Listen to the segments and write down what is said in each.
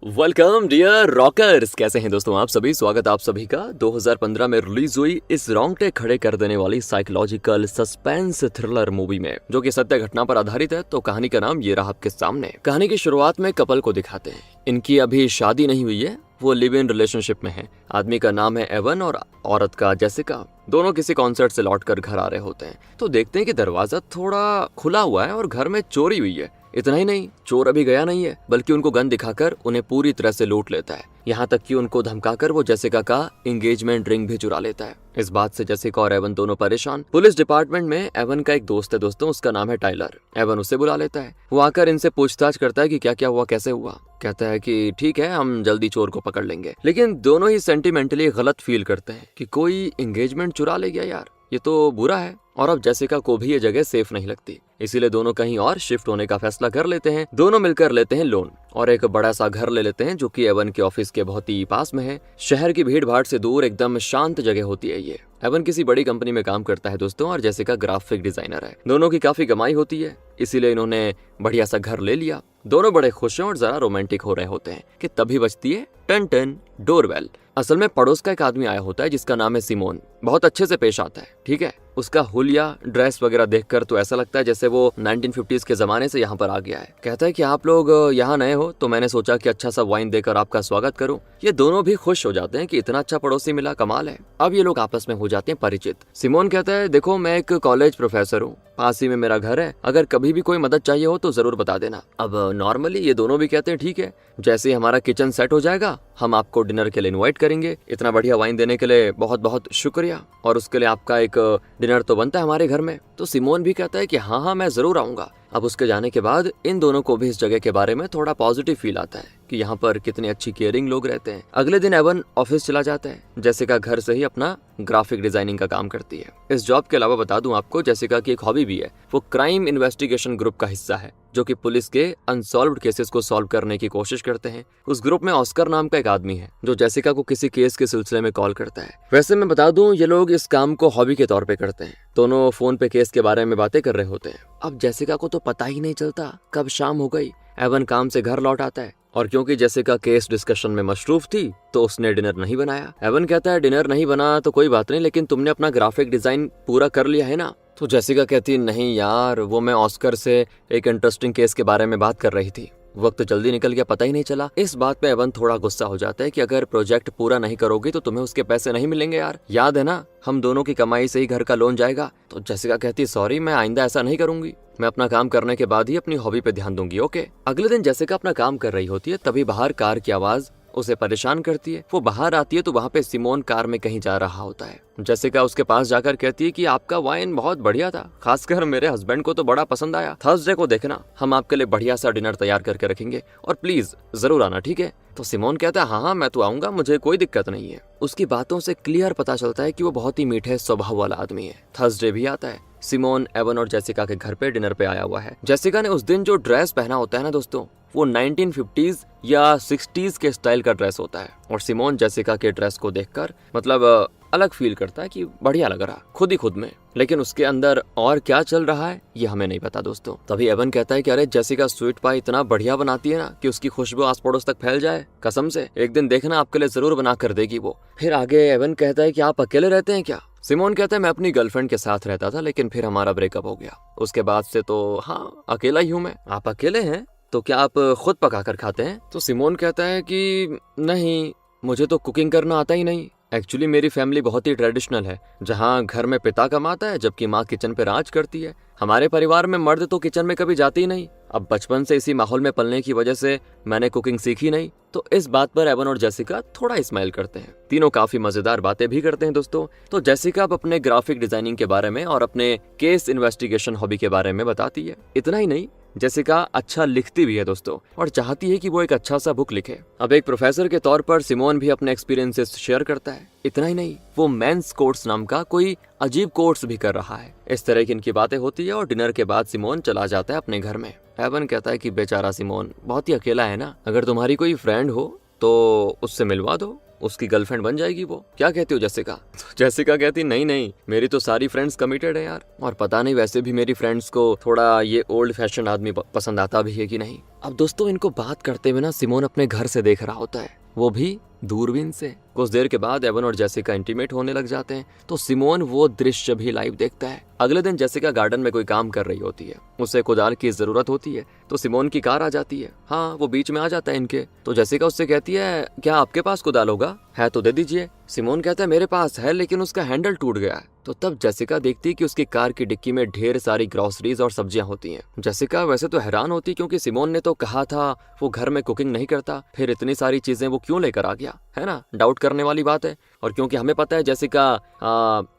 Welcome dear rockers. कैसे हैं दोस्तों आप सभी। स्वागत आप सभी का 2015 में रिलीज हुई इस रोंगटे खड़े कर देने वाली साइकोलॉजिकल सस्पेंस थ्रिलर मूवी में, जो कि सत्य घटना पर आधारित है। तो कहानी का नाम ये रहा आपके सामने। कहानी की शुरुआत में कपल को दिखाते हैं। इनकी अभी शादी नहीं हुई है, वो लिव इन रिलेशनशिप में है। आदमी का नाम है एवन और औरत का जेसिका। दोनों किसी कॉन्सर्ट से लौटकर घर आ रहे होते हैं तो देखते हैं कि दरवाजा थोड़ा खुला हुआ है और घर में चोरी हुई है। इतना ही नहीं, चोर अभी गया नहीं है, बल्कि उनको गन दिखाकर उन्हें पूरी तरह से लूट लेता है। यहाँ तक कि उनको धमकाकर वो जेसिका का एंगेजमेंट रिंग भी चुरा लेता है। इस बात से जेसिका और एवन दोनों परेशान। पुलिस डिपार्टमेंट में एवन का एक दोस्त है दोस्तों, उसका नाम है टाइलर। एवन उसे बुला लेता है। वो आकर इनसे पूछताछ करता है कि क्या क्या हुआ, कैसे हुआ। कहता है कि ठीक है, हम जल्दी चोर को पकड़ लेंगे। लेकिन दोनों ही सेंटिमेंटली गलत फील करते हैं कि कोई एंगेजमेंट चुरा ले गया यार, ये तो बुरा है। और अब जेसिका को भी ये जगह सेफ नहीं लगती, इसीलिए दोनों कहीं और शिफ्ट होने का फैसला कर लेते हैं। दोनों मिलकर लेते हैं लोन और एक बड़ा सा घर ले लेते हैं, जो कि एवन के ऑफिस के बहुत ही पास में है। शहर की भीड़ भाड़ से दूर एकदम शांत जगह होती है ये। एवन किसी बड़ी कंपनी में काम करता है दोस्तों, और जेसिका ग्राफिक डिजाइनर है। दोनों की काफी कमाई होती है, इसीलिए इन्होंने बढ़िया सा घर ले लिया। दोनों बड़े खुश हैं और जरा रोमांटिक हो रहे होते हैं कि तभी बजती है टन टन डोरबेल। असल में पड़ोस का एक आदमी आया होता है जिसका नाम है सिमोन। बहुत अच्छे से पेश आता है, ठीक है। उसका हुलिया, ड्रेस वगैरह देखकर तो ऐसा लगता है जैसे वो 1950s के जमाने से यहाँ पर आ गया है। कहता है कि आप लोग यहाँ नए हो तो मैंने सोचा कि अच्छा सा वाइन देकर आपका स्वागत करूं। ये दोनों भी खुश हो जाते हैं कि इतना अच्छा पड़ोसी मिला, कमाल है। अब ये लोग आपस में हो जाते हैं परिचित। सिमोन कहता है देखो, मैं एक कॉलेज प्रोफेसर हूँ, पास ही में मेरा घर है, अगर कभी भी कोई मदद चाहिए हो तो जरूर बता देना। अब नॉर्मली ये दोनों भी कहते हैं ठीक है, जैसे ही हमारा किचन सेट हो जाएगा हम आपको डिनर के लिए इनवाइट करेंगे। इतना बढ़िया वाइन देने के लिए बहुत बहुत शुक्रिया, और उसके लिए आपका एक डिनर तो बनता है हमारे घर में। तो सिमोन भी कहता है कि हाँ मैं जरूर आऊंगा। अब उसके जाने के बाद इन दोनों को भी इस जगह के बारे में थोड़ा पॉजिटिव फील आता है कि यहाँ पर कितने अच्छी केयरिंग लोग रहते हैं। अगले दिन एवन ऑफिस चला जाता है। जेसिका घर से ही अपना ग्राफिक डिजाइनिंग का काम करती है। इस जॉब के अलावा बता दूं आपको, जेसिका की एक हॉबी भी है। वो क्राइम इन्वेस्टिगेशन ग्रुप का हिस्सा है, जो कि पुलिस के अनसॉल्व्ड केसेस को सॉल्व करने की कोशिश करते हैं। उस ग्रुप में ऑस्कर नाम का एक आदमी है जो जेसिका को किसी केस के सिलसिले में कॉल करता है। वैसे मैं बता दूं, ये लोग इस काम को हॉबी के तौर पे करते हैं। दोनों फोन पे केस के बारे में बातें कर रहे होते हैं। अब जेसिका को तो पता ही नहीं चलता कब शाम हो गई। एवन काम से घर लौट आता है, और क्योंकि जेसिका केस डिस्कशन में मशरूफ थी तो उसने डिनर नहीं बनाया। एवन कहता है डिनर नहीं बना तो कोई बात नहीं, लेकिन तुमने अपना ग्राफिक डिजाइन पूरा कर लिया है ना। तो जेसिका कहती है नहीं यार, वो मैं ऑस्कर से एक इंटरेस्टिंग केस के बारे में बात कर रही थी, वक्त जल्दी निकल गया, पता ही नहीं चला। इस बात पे एवन थोड़ा गुस्सा हो जाता है कि अगर प्रोजेक्ट पूरा नहीं करोगी तो तुम्हें उसके पैसे नहीं मिलेंगे यार, याद है ना, हम दोनों की कमाई से ही घर का लोन जाएगा। तो जेसिका कहती सॉरी, मैं आइंदा ऐसा नहीं करूंगी, मैं अपना काम करने के बाद ही अपनी हॉबी पे ध्यान दूंगी, ओके। अगले दिन जेसिका अपना काम कर रही होती है, तभी बाहर कार की आवाज उसे परेशान करती है। वो बाहर आती है तो वहाँ पे सिमोन कार में कहीं जा रहा होता है। जेसिका उसके पास जाकर कहती है कि आपका वाइन बहुत बढ़िया था, खासकर मेरे हस्बैंड को तो बड़ा पसंद आया। थर्सडे को देखना, हम आपके लिए बढ़िया सा डिनर तैयार करके रखेंगे, और प्लीज जरूर आना, ठीक है। तो सिमोन कहता है हाँ मैं तो आऊंगा, मुझे कोई दिक्कत नहीं है। उसकी बातों से क्लियर पता चलता है कि वो बहुत ही मीठे स्वभाव वाला आदमी है। थर्सडे भी आता है। सिमोन एवन और जेसिका के घर पे डिनर पे आया हुआ है। जेसिका ने उस दिन जो ड्रेस पहना होता है ना दोस्तों, वो 1950s या 60s के स्टाइल का ड्रेस होता है, और सिमोन जेसिका के ड्रेस को देखकर मतलब अलग फील करता है कि बढ़िया लग रहा खुद ही खुद में। लेकिन उसके अंदर और क्या चल रहा है ये हमें नहीं पता दोस्तों। तभी एवन कहता है कि अरे जेसिका स्वीट पाई इतना बढ़िया बनाती है ना कि उसकी खुशबू आस पड़ोस तक फैल जाए, कसम से एक दिन देखना आपके लिए जरूर बना कर देगी वो। फिर आगे एवन कहता है कि आप अकेले रहते हैं क्या। सिमोन कहता है मैं अपनी गर्लफ्रेंड के साथ रहता था, लेकिन फिर हमारा ब्रेकअप हो गया, उसके बाद से तो हाँ अकेला ही हूँ मैं। आप अकेले हैं तो क्या आप खुद पका कर खाते हैं। तो सिमोन कहता है कि नहीं, मुझे तो कुकिंग करना आता ही नहीं। एक्चुअली मेरी फैमिली बहुत ही ट्रेडिशनल है, जहाँ घर में पिता कमाता है जबकि माँ किचन पे राज करती है। हमारे परिवार में मर्द तो किचन में कभी जाते ही नहीं। अब बचपन से इसी माहौल में पलने की वजह से मैंने कुकिंग सीखी नहीं। तो इस बात पर एवन और जेसिका थोड़ा स्माइल करते हैं। तीनों काफी मजेदार बातें भी करते हैं दोस्तों। तो जेसिका अब अपने ग्राफिक डिजाइनिंग के बारे में और अपने केस इन्वेस्टिगेशन हॉबी के बारे में बताती है। इतना ही नहीं, जेसिका अच्छा लिखती भी है दोस्तों, और चाहती है कि वो एक अच्छा सा बुक लिखे। अब एक प्रोफेसर के तौर पर सिमोन भी अपने एक्सपीरियंसेस शेयर करता है। इतना ही नहीं, वो मेंस कोर्स नाम का कोई अजीब कोर्स भी कर रहा है। इस तरह की इनकी बातें होती है, और डिनर के बाद सिमोन चला जाता है अपने घर में। एवन कहता है कि बेचारा सिमोन बहुत ही अकेला है ना, अगर तुम्हारी कोई फ्रेंड हो तो उससे मिलवा दो, उसकी गर्लफ्रेंड बन जाएगी वो। क्या कहती हो जेसिका? तो जेसिका कहती नहीं नहीं, मेरी तो सारी फ्रेंड्स कमिटेड है यार, और पता नहीं वैसे भी मेरी फ्रेंड्स को थोड़ा ये ओल्ड फैशन आदमी पसंद आता भी है कि नहीं। अब दोस्तों इनको बात करते हुए ना सिमोन अपने घर से देख रहा होता है, वो भी दूरबीन से। कुछ देर के बाद एवन और जेसिका इंटीमेट होने लग जाते हैं, तो सिमोन वो दृश्य भी लाइव देखता है। अगले दिन जेसिका गार्डन में कोई काम कर रही होती है, उसे कुदाल की जरूरत होती है, तो सिमोन की कार आ जाती है। हाँ, वो बीच में आ जाता है इनके। तो जेसिका उससे कहती है क्या आपके पास कुदाल होगा? है तो दे दीजिए। सिमोन कहता है मेरे पास है, लेकिन उसका हैंडल टूट गया है। तो तब जेसिका देखती है कि उसकी कार की डिक्की में ढेर सारी ग्रोसरीज और सब्जियां होती हैं। जेसिका वैसे तो हैरान होती, क्योंकि सिमोन ने तो कहा था वो घर में कुकिंग नहीं करता, फिर इतनी सारी चीजें वो क्यों लेकर आ गया, है ना? डाउट करने वाली बात है। और क्योंकि हमें पता है जेसिका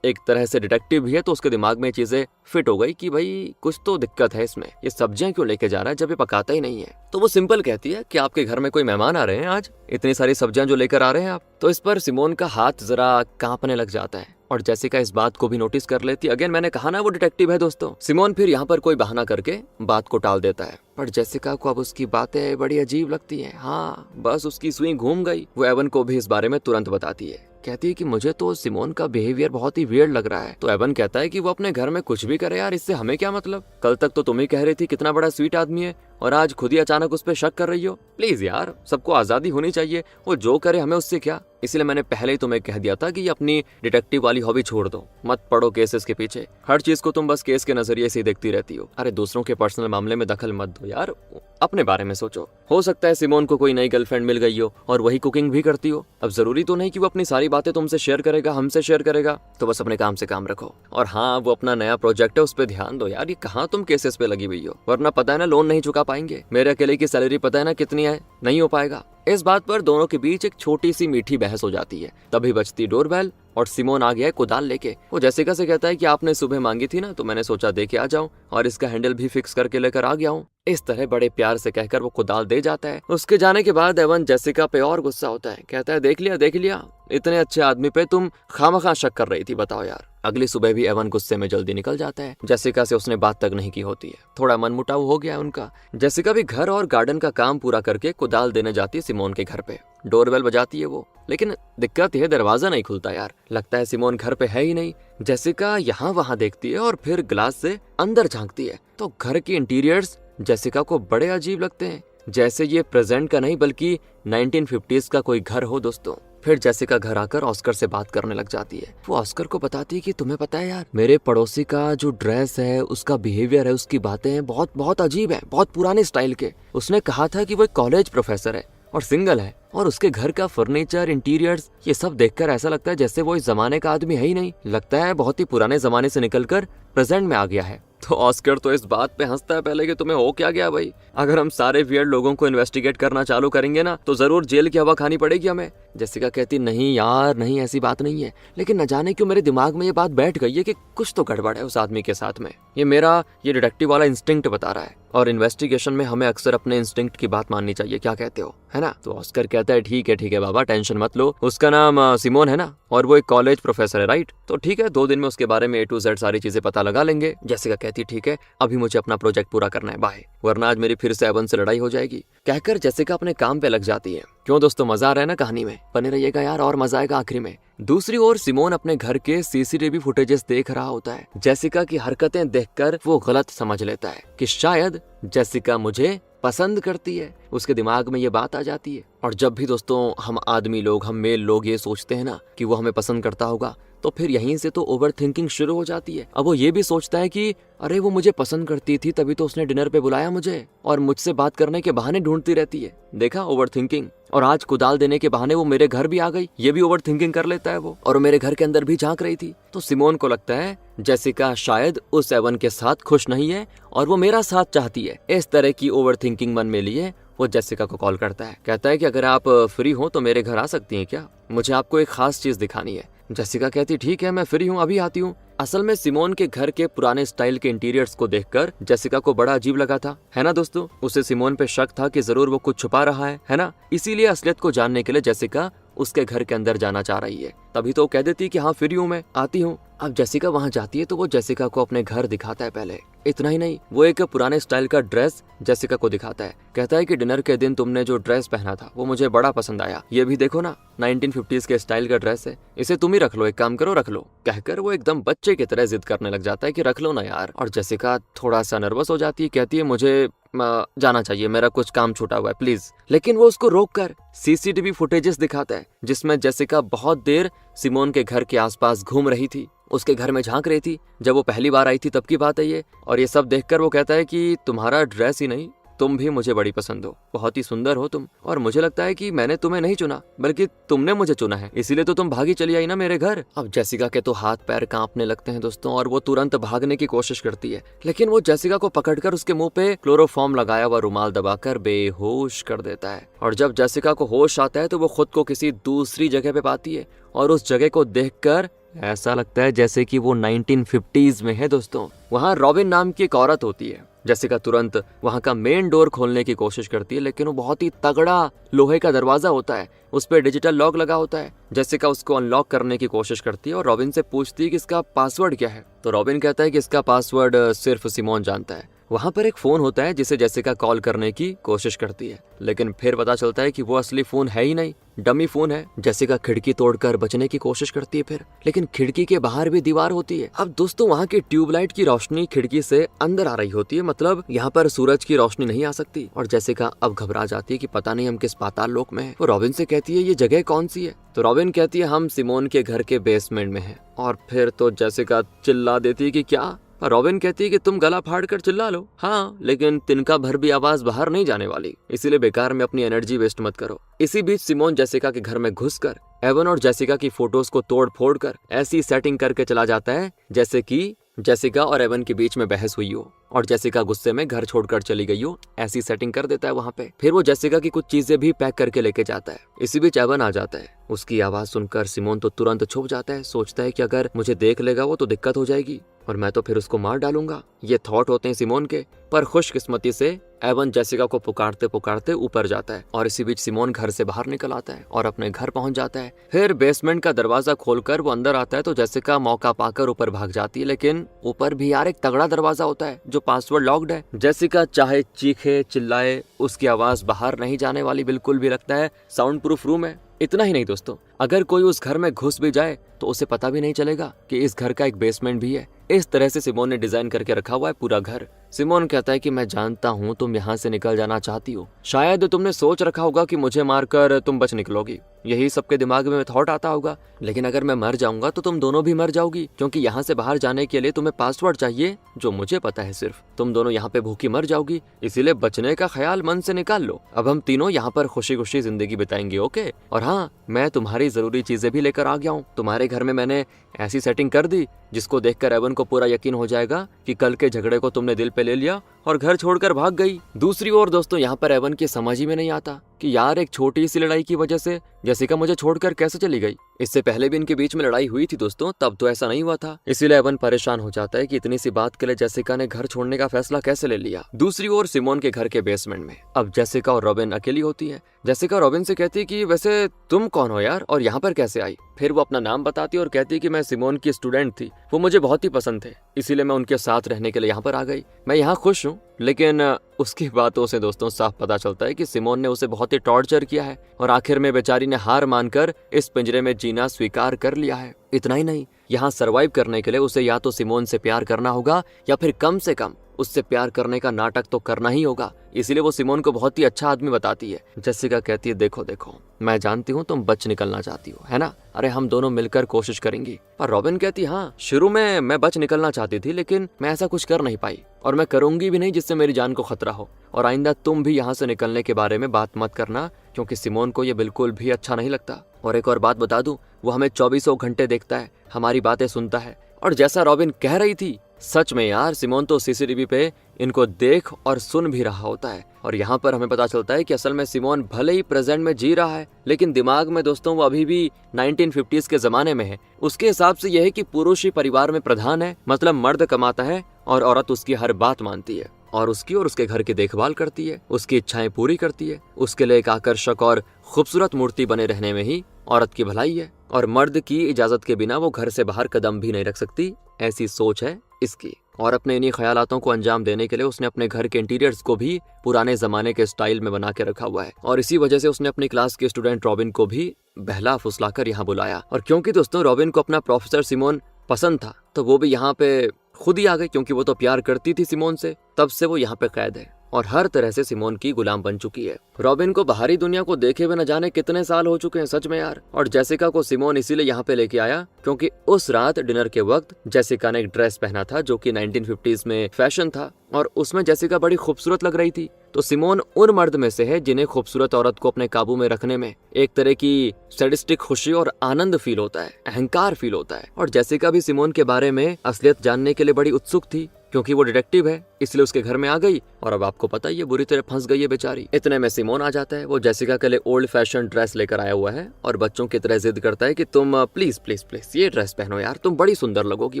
एक तरह से डिटेक्टिव भी है, तो उसके दिमाग में चीजें फिट हो गई कि भाई कुछ तो दिक्कत है इसमें, ये सब्जियां क्यों लेके जा रहा है जब ये पकाता ही नहीं है। तो वो सिंपल कहती है कि आपके घर में कोई मेहमान आ रहे हैं आज, इतनी सारी सब्जियां जो लेकर आ रहे हैं आप। तो इस पर सिमोन का हाथ जरा कांपने लग जाता है, और जेसिका इस बात को भी नोटिस कर लेती है। अगेन मैंने कहा ना वो डिटेक्टिव है दोस्तों। सिमोन फिर यहाँ पर कोई बहाना करके बात को टाल देता है, पर जेसिका को अब उसकी बातें बड़ी अजीब लगती हैं। हाँ, बस उसकी सुई घूम गई। वो एवन को भी इस बारे में तुरंत बताती है, कहती है कि मुझे तो सिमोन का बिहेवियर बहुत ही वियर्ड लग रहा है। तो एवन कहता है कि वो अपने घर में कुछ भी करे यार, इससे हमें क्या मतलब? कल तक तो तुम ही कह रही थी कितना बड़ा स्वीट आदमी है, और आज खुद ही अचानक उस पर शक कर रही हो। प्लीज यार, सबको आजादी होनी चाहिए, वो जो करे हमें उससे क्या। इसलिए मैंने पहले ही तुम्हें कह दिया था कि अपनी डिटेक्टिव वाली हॉबी छोड़ दो, मत पड़ो केसेस के पीछे। हर चीज को तुम बस केस के नजरिए से ही देखती रहती हो। अरे दूसरों के पर्सनल मामले में दखल मत दो यार, अपने बारे में सोचो। हो सकता है सिमोन को कोई नई गर्लफ्रेंड मिल गई हो और वही कुकिंग भी करती हो। अब जरूरी तो नहीं कि वो अपनी सारी बातें तुमसे शेयर करेगा, हमसे शेयर करेगा। तो बस अपने काम से काम रखो। और हाँ, वो अपना नया प्रोजेक्ट है, उस पर ध्यान दो यार। ये कहाँ तुम केसेस पे लगी हुई हो, वरना पता है ना लोन नहीं चुका पाएंगे। मेरे अकेले की सैलरी पता है ना कितनी है, नहीं हो पाएगा। इस बात पर दोनों के बीच एक छोटी सी मीठी बहस हो जाती है। तभी बजती डोरबेल और सिमोन आ गया है कुदाल लेके। वो जेसिका से कहता है कि आपने सुबह मांगी थी ना, तो मैंने सोचा दे के आ जाऊं, और इसका हैंडल भी फिक्स करके लेकर आ गया हूँ। इस तरह बड़े प्यार से कहकर वो कुदाल दे जाता है। उसके जाने के बाद एवन जेसिका पे और गुस्सा होता है, कहता है देख लिया, इतने अच्छे आदमी पे तुम खामखा शक कर रही थी, बताओ यार। अगली सुबह भी एवन गुस्से में जल्दी निकल जाता है। जेसिका से उसने बात तक नहीं की होती है, थोड़ा मनमुटाव हो गया है उनका। जेसिका भी घर और गार्डन का काम पूरा करके कुदाल देने जाती है सिमोन के घर पे। डोरबेल बजाती है वो, लेकिन दिक्कत है दरवाजा नहीं खुलता यार। लगता है सिमोन घर पे है ही नहीं। जेसिका यहाँ वहाँ देखती है और फिर ग्लास से अंदर झांकती है, तो घर के इंटीरियर्स जेसिका को बड़े अजीब लगते हैं, जैसे ये प्रेजेंट का नहीं बल्कि 1950s का कोई घर हो दोस्तों। फिर जेसिका घर आकर ऑस्कर से बात करने लग जाती है। वो ऑस्कर को बताती है कि तुम्हें पता है यार, मेरे पड़ोसी का जो ड्रेस है, उसका बिहेवियर है, उसकी बातें हैं, बहुत बहुत अजीब है, बहुत पुराने स्टाइल के। उसने कहा था कि वो एक कॉलेज प्रोफेसर है और सिंगल है, और उसके घर का फर्नीचर, इंटीरियर्स, ये सब देखकर ऐसा लगता है जैसे वो इस जमाने का आदमी है ही नहीं। लगता है बहुत ही पुराने जमाने से निकलकर प्रेजेंट में आ गया है। तो ऑस्कर तो इस बात पे हंसता है पहले कि तुम्हें हो क्या गया भाई, अगर हम सारे वियर्ड लोगों को इन्वेस्टिगेट करना चालू करेंगे ना, तो जरूर जेल की हवा खानी पड़ेगी हमें। जेसिका कहती नहीं यार, नहीं ऐसी बात नहीं है, लेकिन न जाने क्यों मेरे दिमाग में ये बात बैठ गई है कि कुछ तो गड़बड़ है उस आदमी के साथ में। ये डिटेक्टिव वाला इंस्टिंक्ट बता रहा है, और इन्वेस्टिगेशन में हमें अक्सर अपने इंस्टिंक्ट की बात माननी चाहिए। क्या कहते हो, है ना? तो ऑस्कर कहता है ठीक है बाबा, टेंशन मत लो, उसका नाम सिमोन है ना, और वो एक कॉलेज प्रोफेसर है, राइट? तो ठीक है, 2 दिन में उसके बारे में A to Z सारी चीजें पता लगा लेंगे। जेसिका कहती ठीक है, अभी मुझे अपना प्रोजेक्ट पूरा करना है, बाय, वरना आज मेरी फिर से एवन से लड़ाई हो जाएगी। कहकर जेसिका अपने काम पे लग जाती है। क्यों दोस्तों, मजा आ रहा है ना कहानी में? बने रहिएगा यार, और मजा आएगा आखिरी में। दूसरी ओर सिमोन अपने घर के CCTV फुटेजेस देख रहा होता है। जेसिका की हरकतें देखकर वो गलत समझ लेता है कि शायद जेसिका मुझे पसंद करती है। उसके दिमाग में ये बात आ जाती है। और जब भी दोस्तों हम आदमी लोग, हम मेल लोग ये सोचते हैं ना कि वो हमें पसंद करता होगा, तो फिर यहीं से तो ओवर थिंकिंग शुरू हो जाती है। अब वो ये भी सोचता है कि अरे वो मुझे पसंद करती थी, तभी तो उसने डिनर पे बुलाया मुझे, और मुझसे बात करने के बहाने ढूंढती रहती है। देखा, ओवर थिंकिंग। और आज कुदाल देने के बहाने वो मेरे घर भी आ गई, ये भी ओवर थिंकिंग कर लेता है वो, और मेरे घर के अंदर भी झांक रही थी। तो सिमोन को लगता है जेसिका शायद उस एवन के साथ खुश नहीं है और वो मेरा साथ चाहती है। इस तरह की ओवर थिंकिंग मन में लिए वो जेसिका को कॉल करता है, कहता है कि अगर आप फ्री हो तो मेरे घर आ सकती हैं क्या, मुझे आपको एक खास चीज दिखानी है। जेसिका कहती ठीक है, मैं फ्री हूँ, अभी आती हूँ। असल में सिमोन के घर के पुराने स्टाइल के इंटीरियर्स को देखकर जेसिका को बड़ा अजीब लगा था, है ना दोस्तों? उसे सिमोन पे शक था कि जरूर वो कुछ छुपा रहा है ना? इसीलिए असलियत को जानने के लिए जेसिका उसके घर के अंदर जाना चाह रही है। तभी तो कह देती कि हाँ फ्री हूँ, मैं आती हूँ। अब जेसिका वहाँ जाती है तो वो जेसिका को अपने घर दिखाता है पहले। इतना ही नहीं, वो एक पुराने स्टाइल का ड्रेस जेसिका को दिखाता है। कहता है कि डिनर के दिन तुमने जो ड्रेस पहना था वो मुझे बड़ा पसंद आया, ये भी देखो ना 1950s के स्टाइल का ड्रेस है, इसे तुम ही रख लो, एक काम करो रख लो। कहकर वो एकदम बच्चे की तरह जिद करने लग जाता है कि रख लो ना यार। और जेसिका थोड़ा सा नर्वस हो जाती है, कहती है मुझे जाना चाहिए, मेरा कुछ काम छूटा हुआ है प्लीज। लेकिन वो उसको रोककर सीसीटीवी फुटेजेस दिखाता है जिसमें जेसिका बहुत देर सिमोन के घर के आसपास घूम रही थी, उसके घर में झांक रही थी। जब वो पहली बार आई थी तब की बात है ये। और ये सब देखकर वो कहता है कि तुम्हारा ड्रेस ही नहीं, तुम भी मुझे बड़ी पसंद हो, बहुत ही सुंदर हो तुम, और मुझे लगता है कि मैंने तुम्हें नहीं चुना बल्कि तुमने मुझे चुना है, इसीलिए तो तुम भागी चली आई ना मेरे घर। अब जेसिका के तो हाथ पैर कांपने लगते हैं दोस्तों, और वो तुरंत भागने की कोशिश करती है, लेकिन वो जेसिका को पकड़कर उसके मुंह पे क्लोरोफॉर्म लगाया हुआ रुमाल दबाकर बेहोश कर देता है। और जब जेसिका को होश आता है तो वो खुद को किसी दूसरी जगह पे पाती है, और उस जगह को देखकर ऐसा लगता है जैसे कि वो 1950s में है दोस्तों। वहाँ रॉबिन नाम की एक औरत होती है। जेसिका तुरंत वहाँ का मेन डोर खोलने की कोशिश करती है, लेकिन वो बहुत ही तगड़ा लोहे का दरवाजा होता है, उस पर डिजिटल लॉक लगा होता है। जेसिका उसको अनलॉक करने की कोशिश करती है और रॉबिन से पूछती है कि इसका पासवर्ड क्या है। तो रॉबिन कहता है कि इसका पासवर्ड सिर्फ सिमोन जानता है। वहाँ पर एक फोन होता है जिसे जेसिका कॉल करने की कोशिश करती है, लेकिन फिर पता चलता है कि वो असली फोन है ही नहीं, डमी फोन है। जेसिका खिड़की तोड़कर बचने की कोशिश करती है फिर, लेकिन खिड़की के बाहर भी दीवार होती है। अब दोस्तों वहाँ की ट्यूबलाइट की रोशनी खिड़की से अंदर आ रही होती है, मतलब यहाँ पर सूरज की रोशनी नहीं आ सकती। और जेसिका अब घबरा जाती है कि पता नहीं हम किस पाताल लोक में हैं। वो रॉबिन से कहती है ये जगह कौन सी है। तो रॉबिन कहती है हम सिमोन के घर के बेसमेंट में हैं। और फिर तो जेसिका चिल्ला देती है कि क्या। रॉबिन कहती है कि तुम गला फाड़ कर चिल्ला लो, हाँ, लेकिन तिनका भर भी आवाज बाहर नहीं जाने वाली, इसीलिए बेकार में अपनी एनर्जी वेस्ट मत करो। इसी बीच सिमोन जेसिका के घर में घुसकर एवन और जेसिका की फोटोज को तोड़ फोड़ कर ऐसी सेटिंग करके चला जाता है जैसे कि जेसिका और एवन के बीच में बहस हुई हो और जेसिका गुस्से में घर छोड़कर चली गई हो, ऐसी सेटिंग कर देता है वहाँ पे। फिर वो जेसिका की कुछ चीजें भी पैक करके लेके जाता है। इसी बीच एवन आ जाता है। उसकी आवाज सुनकर सिमोन तो तुरंत छुप जाता है, सोचता है कि अगर मुझे देख लेगा वो तो दिक्कत हो जाएगी और मैं तो फिर उसको मार डालूंगा। ये थॉट होते हैं सिमोन के, पर खुशकिस्मती से एवन जेसिका को पुकारते पुकारते ऊपर जाता है और इसी बीच सिमोन घर से बाहर निकल आता है और अपने घर पहुंच जाता है। फिर बेसमेंट का दरवाजा खोलकर वो अंदर आता है तो जेसिका मौका पाकर ऊपर भाग जाती है, लेकिन ऊपर भी यार एक तगड़ा दरवाजा होता है जो पासवर्ड लॉक्ड है। जेसिका चाहे चीखे चिल्लाए उसकी आवाज बाहर नहीं जाने वाली बिल्कुल भी, लगता है साउंड प्रूफ रूम है। इतना ही नहीं दोस्तों, अगर कोई उस घर में घुस भी जाए तो उसे पता भी नहीं चलेगा कि इस घर का एक बेसमेंट भी है। इस तरह से सिमोन ने डिजाइन करके रखा हुआ है पूरा घर। सिमोन कहता है कि मैं जानता हूँ तुम यहाँ से निकल जाना चाहती हो, शायद तुमने सोच रखा होगा कि मुझे मारकर तुम बच निकलोगी, यही सबके दिमाग में थॉट आता होगा, लेकिन अगर मैं मर जाऊंगा तो तुम दोनों भी मर जाओगी, क्योंकि यहाँ से बाहर जाने के लिए तुम्हें पासवर्ड चाहिए जो मुझे पता है सिर्फ। तुम दोनों यहाँ पे भूखी मर जाओगी, इसीलिए बचने का ख्याल मन से निकाल लो। अब हम तीनों यहाँ पर खुशी खुशी जिंदगी बिताएंगे, ओके? और हाँ, मैं तुम्हारी जरूरी चीजें भी लेकर आ गया हूँ। तुम्हारे घर में मैंने ऐसी सेटिंग कर दी जिसको देखकर एवन को पूरा यकीन हो जाएगा कि कल के झगड़े को तुमने दिल पे ले लिया और घर छोड़कर भाग गई। दूसरी ओर दोस्तों यहाँ पर एवन की समझ ही में नहीं आता कि यार एक छोटी सी लड़ाई की वजह से जेसिका मुझे छोड़कर कैसे चली गई। इससे पहले भी इनके बीच में लड़ाई हुई थी दोस्तों, तब तो ऐसा नहीं हुआ था। इसीलिए एवन परेशान हो जाता है कि इतनी सी बात के लिए जेसिका ने घर छोड़ने का फैसला कैसे ले लिया। दूसरी ओर सिमोन के घर के बेसमेंट में अब जेसिका और रॉबिन अकेली होती है। जेसिका रॉबिन से कहती है कि वैसे तुम कौन हो यार और यहाँ पर कैसे आई। फिर वो अपना नाम बताती है और कहती है कि मैं सिमोन की स्टूडेंट थी, वो मुझे बहुत ही पसंद थे, इसीलिए मैं उनके साथ रहने के लिए यहाँ पर आ गई। मैं यहाँ खुश हूँ, लेकिन उसकी बातों से दोस्तों साफ पता चलता है कि सिमोन ने उसे बहुत ही टॉर्चर किया है और आखिर में बेचारी ने हार मानकर इस पिंजरे में जीना स्वीकार कर लिया है। इतना ही नहीं, यहाँ सरवाइव करने के लिए उसे या तो सिमोन से प्यार करना होगा या फिर कम से कम उससे प्यार करने का नाटक तो करना ही होगा। इसीलिए वो सिमोन को बहुत ही अच्छा आदमी बताती है। जेसिका कहती है देखो देखो, मैं जानती हूँ तुम बच निकलना चाहती हो, है ना? अरे हम दोनों मिलकर कोशिश करेंगे। पर रॉबिन कहती हाँ, शुरू में मैं बच निकलना चाहती थी, लेकिन मैं ऐसा कुछ कर नहीं पाई और मैं करूंगी भी नहीं जिससे मेरी जान को खतरा हो। और आइंदा तुम भी यहाँ से निकलने के बारे में बात मत करना, क्योंकि सिमोन को ये बिल्कुल भी अच्छा नहीं लगता। और एक और बात बता दूं, वो हमें 24 घंटे देखता है, हमारी बातें सुनता है। और जैसा रॉबिन कह रही थी, सच में यार सिमोन तो सीसीटीवी पे इनको देख और सुन भी रहा होता है। और यहाँ पर हमें पता चलता है कि असल में सिमोन भले ही प्रेजेंट में जी रहा है, लेकिन दिमाग में दोस्तों वो अभी भी 1950s के जमाने में है। उसके हिसाब से यह है कि पुरुष ही परिवार में प्रधान है, मतलब मर्द कमाता है और औरत उसकी हर बात मानती है और उसकी और उसके घर की देखभाल करती है, उसकी इच्छाएं पूरी करती है। उसके लिए एक आकर्षक और खूबसूरत मूर्ति बने रहने में ही औरत की भलाई है और मर्द की इजाजत के बिना वो घर से बाहर कदम भी नहीं रख सकती, ऐसी सोच है इसकी। और अपने इन्हीं ख्यालातों को अंजाम देने के लिए उसने अपने घर के इंटीरियर्स को भी पुराने जमाने के स्टाइल में बना के रखा हुआ है। और इसी वजह से उसने अपनी क्लास के स्टूडेंट रॉबिन को भी बहला फुसलाकर यहाँ बुलाया। और क्योंकि दोस्तों रॉबिन को अपना प्रोफेसर सिमोन पसंद था, तो वो भी यहाँ पे खुद ही आ गई, क्योंकि वो तो प्यार करती थी सिमोन से। तब से वो यहाँ पे कैद है और हर तरह से सिमोन की गुलाम बन चुकी है। रॉबिन को बाहरी दुनिया को देखे हुए न जाने कितने साल हो चुके हैं सच में यार। और जेसिका को सिमोन इसीलिए यहाँ पे लेके आया क्योंकि उस रात डिनर के वक्त जेसिका ने एक ड्रेस पहना था जो कि 1950s में फैशन था और उसमें जेसिका बड़ी खूबसूरत लग रही थी। तो सिमोन उन मर्द में से है जिन्हें खूबसूरत औरत को अपने काबू में रखने में एक तरह की सैडिस्टिक खुशी और आनंद फील होता है, अहंकार फील होता है। और जेसिका भी सिमोन के बारे में असलियत जानने के लिए बड़ी उत्सुक थी, क्योंकि वो डिटेक्टिव है, इसलिए उसके घर में आ गई। और अब आपको पता ही है बुरी तरह फंस गई है बेचारी। इतने में सिमोन आ जाता है। वो जेसिका के लिए ओल्ड फैशन ड्रेस लेकर आया हुआ है और बच्चों की तरह जिद करता है कि तुम प्लीज प्लीज प्लीज ये ड्रेस पहनो यार, तुम बड़ी सुंदर लगोगी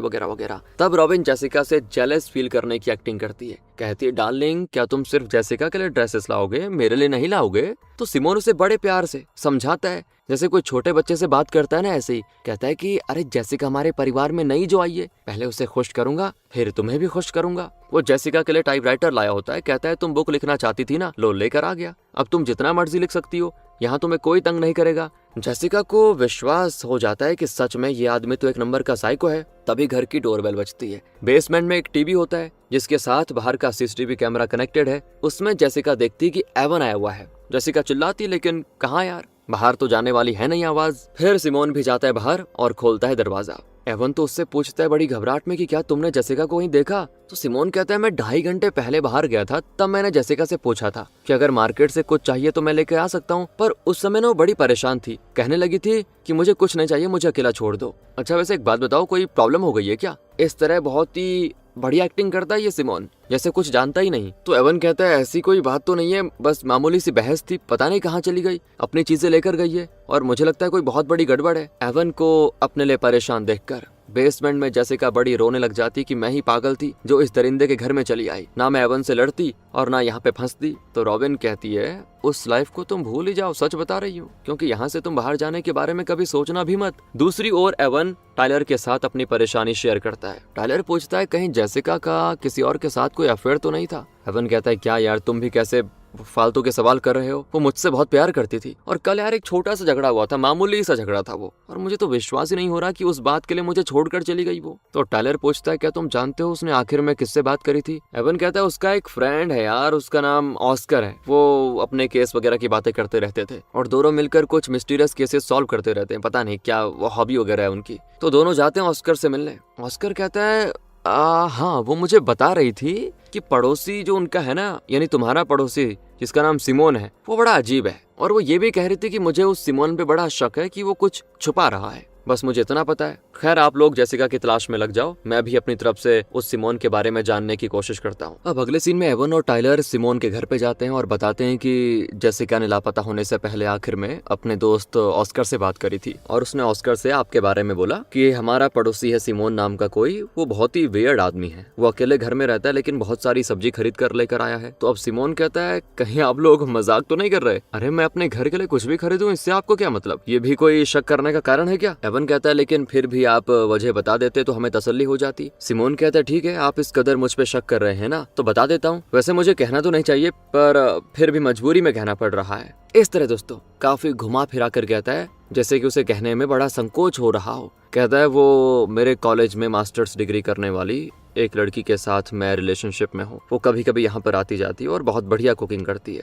वगैरह वगैरह। तब रॉबिन जेसिका से जेलस फील करने की एक्टिंग करती है, कहती है डार्लिंग क्या तुम सिर्फ जेसिका के लिए ड्रेसेस लाओगे, मेरे लिए नहीं लाओगे? तो सिमोन उसे बड़े प्यार से समझाता है, जैसे कोई छोटे बच्चे से बात करता है ना, ऐसे ही कहता है कि अरे जेसिका हमारे परिवार में नई जो आई है, पहले उसे खुश करूंगा फिर तुम्हें भी खुश करूंगा। वो जेसिका के लिए टाइपराइटर लाया होता है, कहता है तुम बुक लिखना चाहती थी ना, लो लेकर आ गया, अब तुम जितना मर्जी लिख सकती हो, यहाँ तुम्हें कोई तंग नहीं करेगा। जेसिका को विश्वास हो जाता है कि सच में ये आदमी तो एक नंबर का साइको है। तभी घर की डोरबेल बजती है। बेसमेंट में एक टीवी होता है जिसके साथ बाहर का सीसीटीवी कैमरा कनेक्टेड है। उसमें जेसिका देखती कि एवन आया हुआ है। जेसिका चिल्लाती लेकिन कहाँ यार, बाहर तो जाने वाली है नहीं आवाज। फिर सिमोन भी जाता है बाहर और खोलता है दरवाजा। एवन तो उससे पूछता है बड़ी घबराहट में कि क्या तुमने जेसिका को कहीं देखा? तो सिमोन कहता है मैं 2.5 घंटे पहले बाहर गया था, तब मैंने जेसिका से पूछा था कि अगर मार्केट से कुछ चाहिए तो मैं लेके आ सकता हूँ, पर उस समय ना वो बड़ी परेशान थी, कहने लगी थी कि मुझे कुछ नहीं चाहिए, मुझे अकेला छोड़ दो। अच्छा वैसे एक बात बताओ, कोई प्रॉब्लम हो गई है क्या? इस तरह बहुत ही बढ़िया एक्टिंग करता है ये सिमोन, जैसे कुछ जानता ही नहीं। तो एवन कहता है ऐसी कोई बात तो नहीं है, बस मामूली सी बहस थी, पता नहीं कहाँ चली गई, अपनी चीजें लेकर गई है और मुझे लगता है कोई बहुत बड़ी गड़बड़ है। एवन को अपने लिए परेशान देखकर बेसमेंट में जेसिका बड़ी रोने लग जाती कि मैं ही पागल थी जो इस दरिंदे के घर में चली आई, ना मैं एवन से लड़ती और ना यहाँ पे फंसती। तो रॉबिन कहती है उस लाइफ को तुम भूल ही जाओ, सच बता रही हूँ, क्योंकि यहाँ से तुम बाहर जाने के बारे में कभी सोचना भी मत। दूसरी ओर एवन टाइलर के साथ अपनी परेशानी शेयर करता है। टाइलर पूछता है कहीं जेसिका का किसी और के साथ कोई अफेयर तो नहीं था? एवन कहता है क्या यार तुम भी कैसे फालतू के सवाल कर रहे हो, वो मुझसे बहुत प्यार करती थी और कल यार एक छोटा सा झगड़ा हुआ था, मामूली सा झगड़ा था वो, और मुझे तो विश्वास ही नहीं हो रहा कि उस बात के लिए मुझे छोड़कर चली गई वो। तो टाइलर पूछता है क्या तुम जानते हो उसने आखिर में किससे बात करी थी? एवन कहता है उसका एक फ्रेंड है यार, उसका नाम ऑस्कर है, वो अपने केस वगैरह की बातें करते रहते थे और दोनों मिलकर कुछ मिस्टीरियस केसेस सॉल्व करते रहते हैं, पता नहीं क्या वो हॉबी वगैरह है उनकी। तो दोनों जाते हैं ऑस्कर से मिलने। ऑस्कर कहता है हाँ वो मुझे बता रही थी कि पड़ोसी जो उनका है ना, यानी तुम्हारा पड़ोसी जिसका नाम सिमोन है, वो बड़ा अजीब है, और वो ये भी कह रही थी कि मुझे उस सिमोन पे बड़ा शक है कि वो कुछ छुपा रहा है, बस मुझे इतना पता है। खैर आप लोग जेसिका की तलाश में लग जाओ, मैं भी अपनी तरफ से उस सिमोन के बारे में जानने की कोशिश करता हूँ। अब अगले सीन में एवन और टाइलर सिमोन के घर पे जाते हैं और बताते हैं कि जेसिका ने लापता होने से पहले आखिर में अपने दोस्त ऑस्कर से बात करी थी और उसने ऑस्कर से आपके बारे में बोला कि हमारा पड़ोसी है सिमोन नाम का कोई, वो बहुत ही वियर्ड आदमी है, वो अकेले घर में रहता है लेकिन बहुत सारी सब्जी खरीद कर लेकर आया है। तो अब सिमोन कहता है कहीं आप लोग मजाक तो नहीं कर रहे? अरे मैं अपने घर के लिए कुछ भी खरीदूं, इससे आपको क्या मतलब? ये भी कोई शक करने का कारण है क्या? एवन कहता है लेकिन फिर भी आप वजह बता देते तो हमें तसल्ली हो जाती। सिमोन कहता है ठीक है, आप इस कदर मुझ पे शक कर रहे हैं ना, तो बता देता हूँ। वैसे मुझे कहना तो नहीं चाहिए पर फिर भी मजबूरी में कहना पड़ रहा है। इस तरह दोस्तों काफी घुमा फिरा कर कहता है जैसे कि उसे कहने में बड़ा संकोच हो रहा हो। कहता है वो मेरे कॉलेज में मास्टर्स डिग्री करने वाली एक लड़की के साथ मैं रिलेशनशिप में हूँ, वो कभी कभी यहाँ पर आती जाती है और बहुत बढ़िया कुकिंग करती है,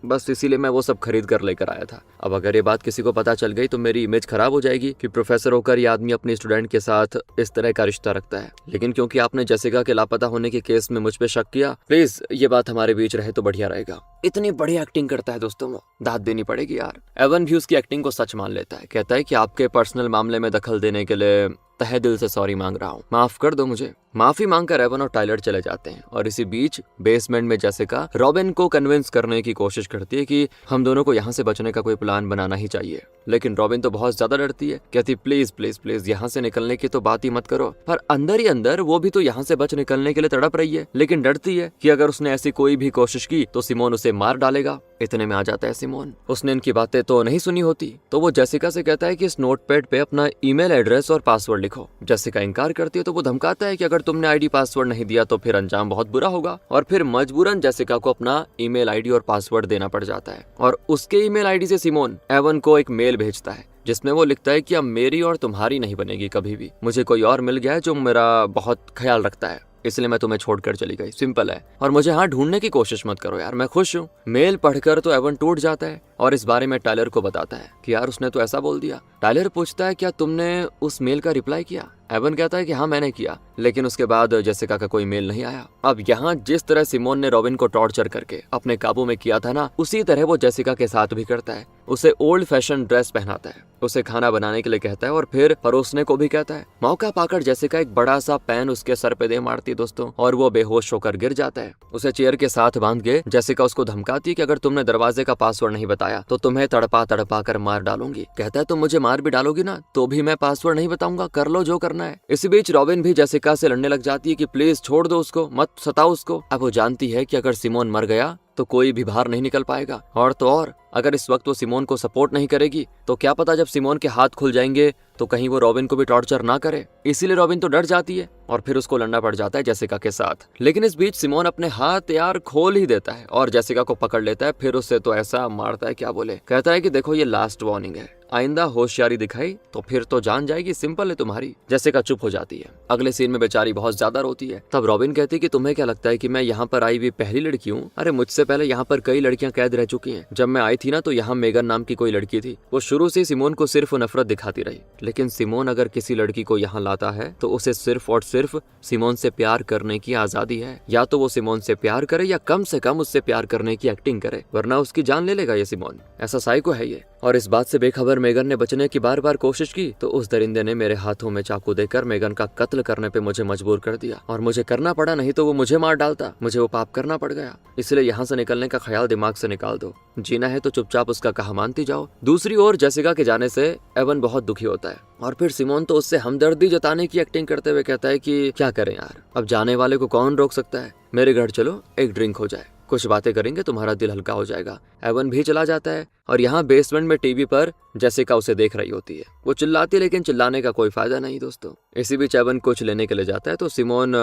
बस इसीलिए मैं वो सब खरीद कर लेकर आया था। अब अगर ये बात किसी को पता चल गई तो मेरी इमेज खराब हो जाएगी कि प्रोफेसर होकर ये आदमी अपने स्टूडेंट के साथ इस तरह का रिश्ता रखता है। लेकिन क्योंकि आपने जेसिका के लापता होने के केस में मुझ पे शक किया, प्लीज ये बात हमारे बीच रहे तो बढ़िया रहेगा। इतनी बढ़िया एक्टिंग करता है दोस्तों, वो दाद देनी पड़ेगी यार। एवन भी उसकी एक्टिंग को सच मान लेता है, कहता है कि आपके पर्सनल मामले में दखल देने के लिए तहे दिल से सॉरी मांग रहा हूँ, माफ कर दो मुझे। माफी मांगकर एवन और टाइलर चले जाते हैं और इसी बीच बेसमेंट में जेसिका रॉबिन को कन्विंस करने की कोशिश करती है कि हम दोनों को यहाँ से बचने का कोई प्लान बनाना ही चाहिए। लेकिन रॉबिन तो बहुत ज्यादा डरती है, कहती प्लीज प्लीज प्लीज यहाँ से निकलने की तो बात ही मत करो। पर अंदर ही अंदर वो भी तो यहाँ से बच निकलने के लिए तड़प रही है, लेकिन डरती है कि अगर उसने ऐसी कोई भी कोशिश की तो सिमोन उसे मार डालेगा। इतने में आ जाता है सिमोन, उसने इनकी बातें तो नहीं सुनी होती, तो वो जेसिका से कहता है कि इस नोटपैड पे अपना ईमेल एड्रेस और पासवर्ड लिखो। जेसिका इनकार करती है तो वो धमकाता है कि अगर तुमने आईडी पासवर्ड नहीं दिया तो फिर अंजाम बहुत बुरा होगा, और फिर मजबूरन जेसिका को अपना ईमेल आईडी और पासवर्ड देना पड़ जाता है। और उसके ईमेल आईडी से सिमोन एवन को एक मेल भेजता है जिसमें वो लिखता है कि अब मेरी और तुम्हारी नहीं बनेगी कभी भी। मुझे कोई और मिल गया है जो मेरा बहुत ख्याल रखता है, इसलिए मैं तुम्हें छोड़कर चली गई, सिंपल है। और मुझे यहाँ ढूंढने की कोशिश मत करो यार, मैं खुश हूँ। मेल पढ़कर तो एवन टूट जाता है और इस बारे में टायलर को बताता है कि यार उसने तो ऐसा बोल दिया। टायलर पूछता है क्या तुमने उस मेल का रिप्लाई किया? एवन कहता है कि हाँ मैंने किया, लेकिन उसके बाद जेसिका का कोई मेल नहीं आया। अब यहाँ जिस तरह सिमोन ने रॉबिन को टॉर्चर करके अपने काबू में किया था ना, उसी तरह वो जेसिका के साथ भी करता है। उसे ओल्ड फैशन ड्रेस पहनाता है, उसे खाना बनाने के लिए कहता है और फिर परोसने को भी कहता है। मौका पाकर जेसिका एक बड़ा सा पैन उसके सर पे दे मारती है दोस्तों, और वो बेहोश होकर गिर जाता है। उसे चेयर के साथ बांध के जेसिका उसको धमकाती है कि अगर तुमने दरवाजे का पासवर्ड नहीं बताया तो तुम्हें तड़पा तड़पा कर मार डालूंगी। कहता है तुम मुझे मार भी डालोगी ना तो भी मैं पासवर्ड नहीं बताऊंगा, कर लो जो करना है। इसी बीच रॉबिन भी जेसिका से लड़ने लग जाती है कि प्लीज छोड़ दो उसको, मत सताओ उसको। अब वो जानती है कि अगर सिमोन मर गया तो कोई भी बाहर नहीं निकल पाएगा, और तो और अगर इस वक्त वो सिमोन को सपोर्ट नहीं करेगी तो क्या पता जब सिमोन के हाथ खुल जाएंगे तो कहीं वो रॉबिन को भी टॉर्चर ना करे। इसीलिए रॉबिन तो डर जाती है और फिर उसको लड़ना पड़ जाता है जेसिका के साथ। लेकिन इस बीच सिमोन अपने हाथ यार खोल ही देता है और जेसिका को पकड़ लेता है। फिर उससे तो ऐसा मारता है क्या बोले, कहता है कि देखो ये लास्ट वार्निंग है, आइंदा होशियारी दिखाई तो फिर तो जान जाएगी, सिंपल है तुम्हारी। जेसिका चुप हो जाती है। अगले सीन में बेचारी बहुत ज्यादा रोती है। तब रॉबिन कहती है कि तुम्हें क्या लगता है कि मैं यहाँ पर आई हुई पहली लड़की हूँ? अरे मुझसे पहले यहाँ पर कई लड़कियां कैद रह चुकी हैं। जब मैं आई थी ना तो यहाँ मेगन नाम की कोई लड़की थी, वो शुरू से सिमोन को सिर्फ नफरत दिखाती रही। लेकिन सिमोन अगर किसी लड़की को यहाँ लाता है तो उसे सिर्फ और सिर्फ सिमोन से प्यार करने की आजादी है। या तो वो सिमोन से प्यार करे या कम से कम उससे प्यार करने की एक्टिंग करे, वरना उसकी जान ले लेगा ये सिमोन। ऐसा साइको है ये। और इस बात से बेखबर मेगन ने बचने की बार बार कोशिश की तो उस दरिंदे ने मेरे हाथों में चाकू देकर मेगन का कत्ल करने पे मुझे मजबूर कर दिया, और मुझे करना पड़ा, नहीं तो वो मुझे मार डालता। मुझे वो पाप करना पड़ गया, इसलिए यहाँ से निकलने का ख्याल दिमाग से निकाल दो। जीना है तो चुपचाप उसका कहा मानती जाओ। दूसरी ओर जेसिका के जाने से एवन बहुत दुखी होता है और फिर सिमोन तो उससे हमदर्दी जताने की एक्टिंग करते हुए कहता है कि क्या करें यार, अब जाने वाले को कौन रोक सकता है, मेरे घर चलो, एक ड्रिंक हो जाए, कुछ बातें करेंगे, तुम्हारा दिल हल्का हो जाएगा। एवन भी चला जाता है और यहाँ बेसमेंट में टीवी पर जेसिका उसे देख रही होती है। वो चिल्लाती, लेकिन चिल्लाने का कोई फायदा नहीं दोस्तों। इसी बीच एवन कुछ लेने के लिए जाता है तो सिमोन,